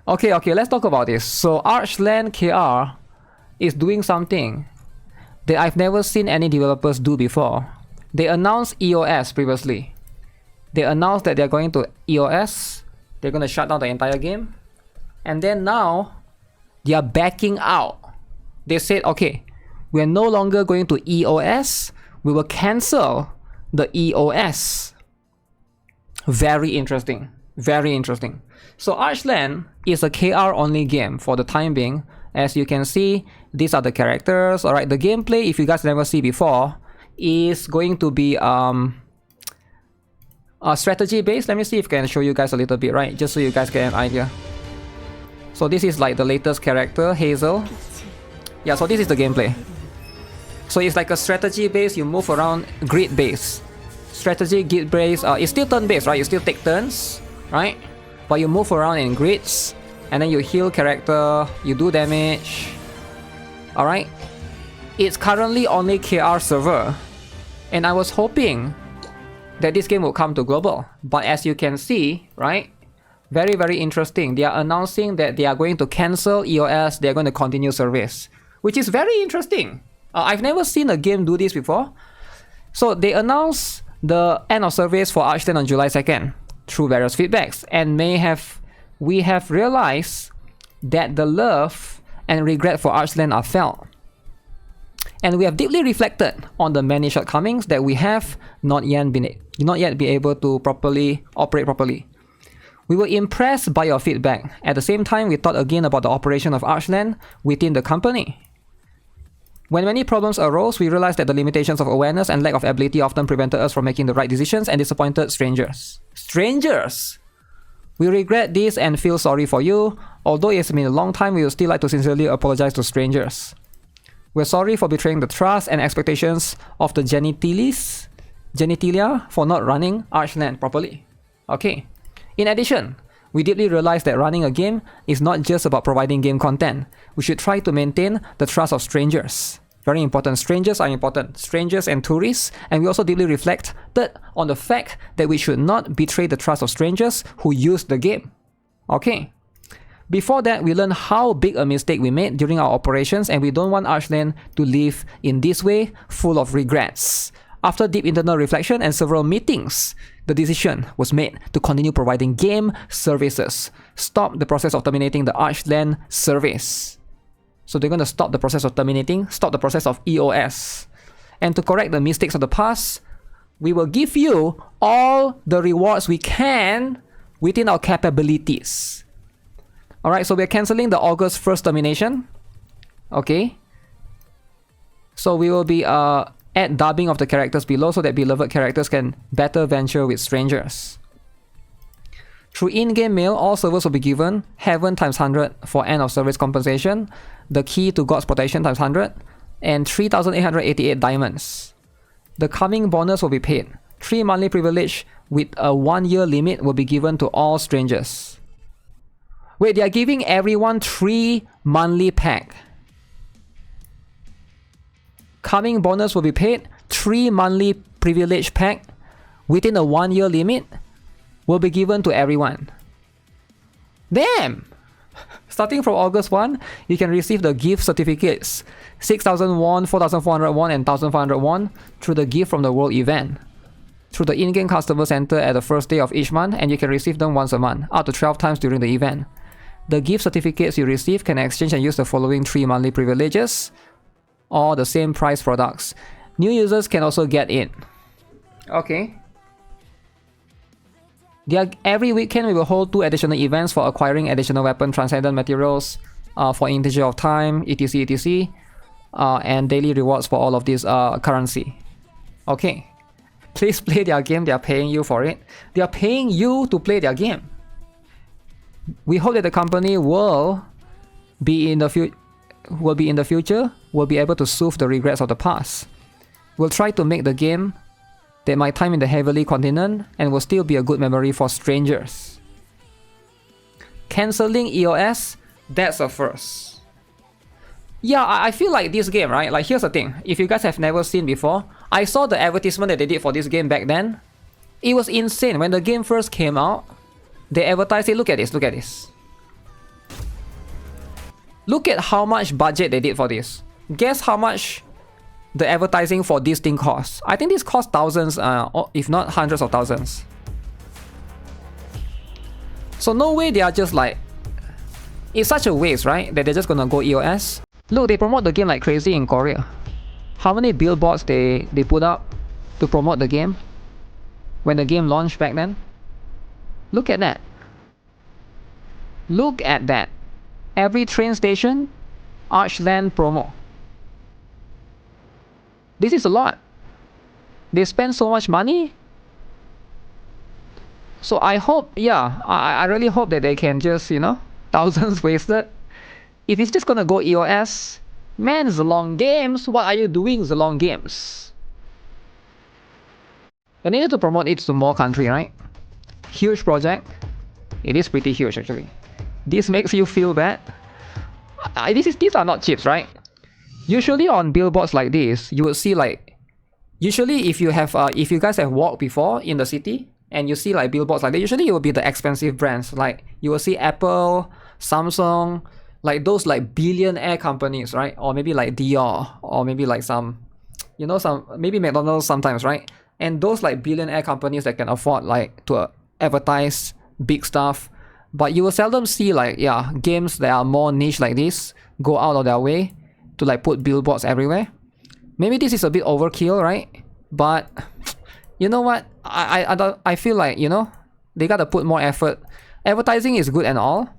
Okay, let's talk about this. So Archland KR is doing something that I've never seen any developers do before. They announced EOS previously. They announced that they're going to EOS. They're going to shut down the entire game. And then now, they are backing out. They said, okay, we're no longer going to EOS. We will cancel the EOS. Very interesting. Very interesting. So Archland is a KR only game for the time being. As you can see, these are the characters. Alright, the gameplay, if you guys never see before, is going to be strategy based. Let me see if I can show you guys a little bit, right? Just so you guys get an idea. So this is like the latest character, Hazel. Yeah, so this is the gameplay. So it's like a strategy based, you move around, grid based. Strategy, grid based, it's still turn based, right? You still take turns, right? But you move around in grids, and then you heal character, you do damage. Alright? It's currently only KR server. And I was hoping that this game will come to global. But as you can see, right? Very, very interesting. They are announcing that they are going to cancel EOS, they are going to continue service. Which is very interesting. I've never seen a game do this before. So they announced the end of service for Archland on July 2nd. Through various feedbacks, and we have realized that the love and regret for Archland are felt, and we have deeply reflected on the many shortcomings that we have not yet be able to operate properly. We were impressed by your feedback. At the same time, we thought again about the operation of Archland within the company. When many problems arose, we realized that the limitations of awareness and lack of ability often prevented us from making the right decisions and disappointed strangers. Strangers! We regret this and feel sorry for you. Although it's been a long time, we would still like to sincerely apologize to strangers. We're sorry for betraying the trust and expectations of the genitalia for not running Archland properly. Okay. In addition, we deeply realize that running a game is not just about providing game content. We should try to maintain the trust of strangers. Very important. Strangers are important. Strangers and tourists. And we also deeply reflected on the fact that we should not betray the trust of strangers who use the game. Okay. Before that, we learned how big a mistake we made during our operations, and we don't want Archland to live in this way, full of regrets. After deep internal reflection and several meetings, the decision was made to continue providing game services. Stop the process of terminating the Archland service. So they're going to stop the process of terminating, stop the process of EOS. And to correct the mistakes of the past, we will give you all the rewards we can within our capabilities. Alright, so we're cancelling the August 1st termination. Okay. So we will be add dubbing of the characters below so that beloved characters can better venture with strangers. Through in-game mail, all servers will be given Heaven times 100 for end of service compensation, the key to God's protection times 100, and 3,888 diamonds. The coming bonus will be paid. 3 monthly privilege with a 1-year limit will be given to all strangers. Wait, they are giving everyone 3 monthly pack. Coming bonus will be paid. 3 monthly privilege pack within a 1-year limit will be given to everyone. Damn! Starting from August 1, you can receive the gift certificates 6,000 won, 4,400 won, and 1,500 won through the gift from the world event. Through the in-game customer center at the first day of each month, and you can receive them once a month, up to 12 times during the event. The gift certificates you receive can exchange and use the following 3 monthly privileges, or the same price products. New users can also get in. Okay. Every weekend we will hold 2 additional events for acquiring additional weapon transcendent materials for integer of time, etc, and daily rewards for all of this currency. Okay. Please play their game, they are paying you for it. They are paying you to play their game. We hope that the company will be in the future, will be able to soothe the regrets of the past. We'll try to make the game that my time in the Heavenly Continent and will still be a good memory for strangers. Cancelling EOS, that's a first. Yeah, I feel like this game, right? Like, here's the thing. If you guys have never seen before, I saw the advertisement that they did for this game back then. It was insane. When the game first came out, they advertised it. Look at this, look at this. Look at how much budget they did for this. Guess how much the advertising for this thing costs. I think this costs thousands, or if not hundreds of thousands. So no way they are just like... It's such a waste, right? That they're just gonna go EOS. Look, they promote the game like crazy in Korea. How many billboards they put up to promote the game when the game launched back then? Look at that. Look at that. Every train station, Archland promo. This is a lot. They spend so much money. So I hope, yeah, I really hope that they can just, you know, thousands wasted. If it's just gonna go EOS, man, Zilong Games, what are you doing, Zilong Games? They needed to promote it to more country, right? Huge project. It is pretty huge actually. This makes you feel bad. These are not chips, right? Usually on billboards like this, you would see like... Usually if you guys have walked before in the city, and you see like billboards like that, usually it will be the expensive brands. Like you will see Apple, Samsung, like those like billionaire companies, right? Or maybe like Dior, or maybe like some, you know, maybe McDonald's sometimes, right? And those like billionaire companies that can afford like to advertise big stuff. But you will seldom see like, yeah, games that are more niche like this go out of their way to like put billboards everywhere. Maybe this is a bit overkill, right? But you know what? I feel like, you know, they gotta put more effort. Advertising is good and all.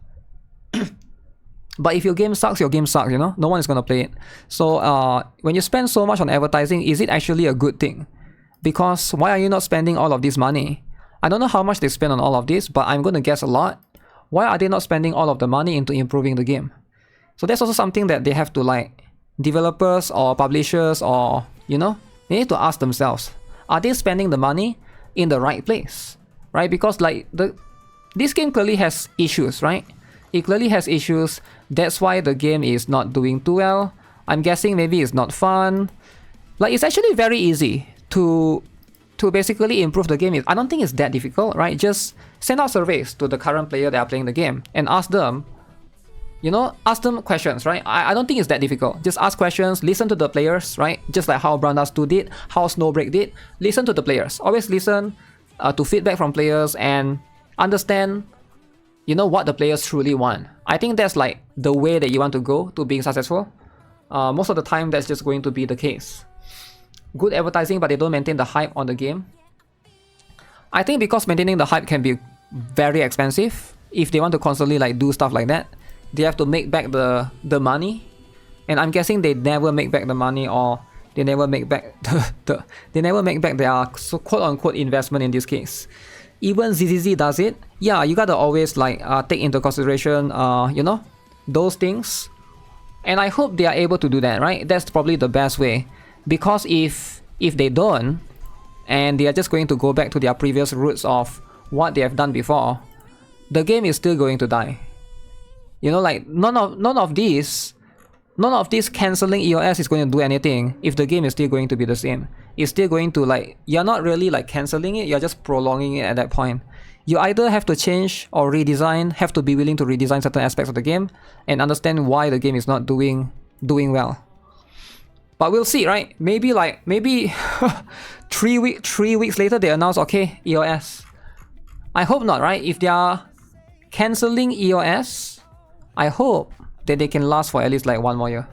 But if your game sucks, you know? No one is gonna play it. So when you spend so much on advertising, is it actually a good thing? Because why are you not spending all of this money? I don't know how much they spend on all of this, but I'm gonna guess a lot. Why are they not spending all of the money into improving the game? So that's also something that they have to like, developers or publishers or, you know, they need to ask themselves, are they spending the money in the right place, right? Because like this game clearly has issues, right? It clearly has issues. That's why the game is not doing too well. I'm guessing maybe it's not fun. Like it's actually very easy to basically improve the game. I don't think it's that difficult, right? Just send out surveys to the current player that are playing the game and ask them, you know, ask them questions, right? I don't think it's that difficult. Just ask questions, listen to the players, right? Just like how Brandas 2 did, how Snowbreak did. Listen to the players. Always listen to feedback from players and understand, you know, what the players truly want. I think that's like the way that you want to go to being successful. Most of the time, that's just going to be the case. Good advertising, but they don't maintain the hype on the game. I think because maintaining the hype can be very expensive. If they want to constantly like do stuff like that, they have to make back the money, and I'm guessing they never make back the money, or they never make back they never make back their quote unquote investment in this case. Even ZZZ does it. Yeah, you gotta always like take into consideration you know, those things, and I hope they are able to do that, right? That's probably the best way, because if they don't, and they are just going to go back to their previous roots of what they have done before, the game is still going to die. You know, like none of these cancelling EOS is going to do anything if the game is still going to be the same. It's still going to like, you're not really like cancelling it, you're just prolonging it at that point. You either have to change or redesign, have to be willing to redesign certain aspects of the game and understand why the game is not doing well. But we'll see, right? Maybe 3 weeks later they announce, okay, EOS. I hope not, right? If they are cancelling EOS, I hope that they can last for at least like 1 more year.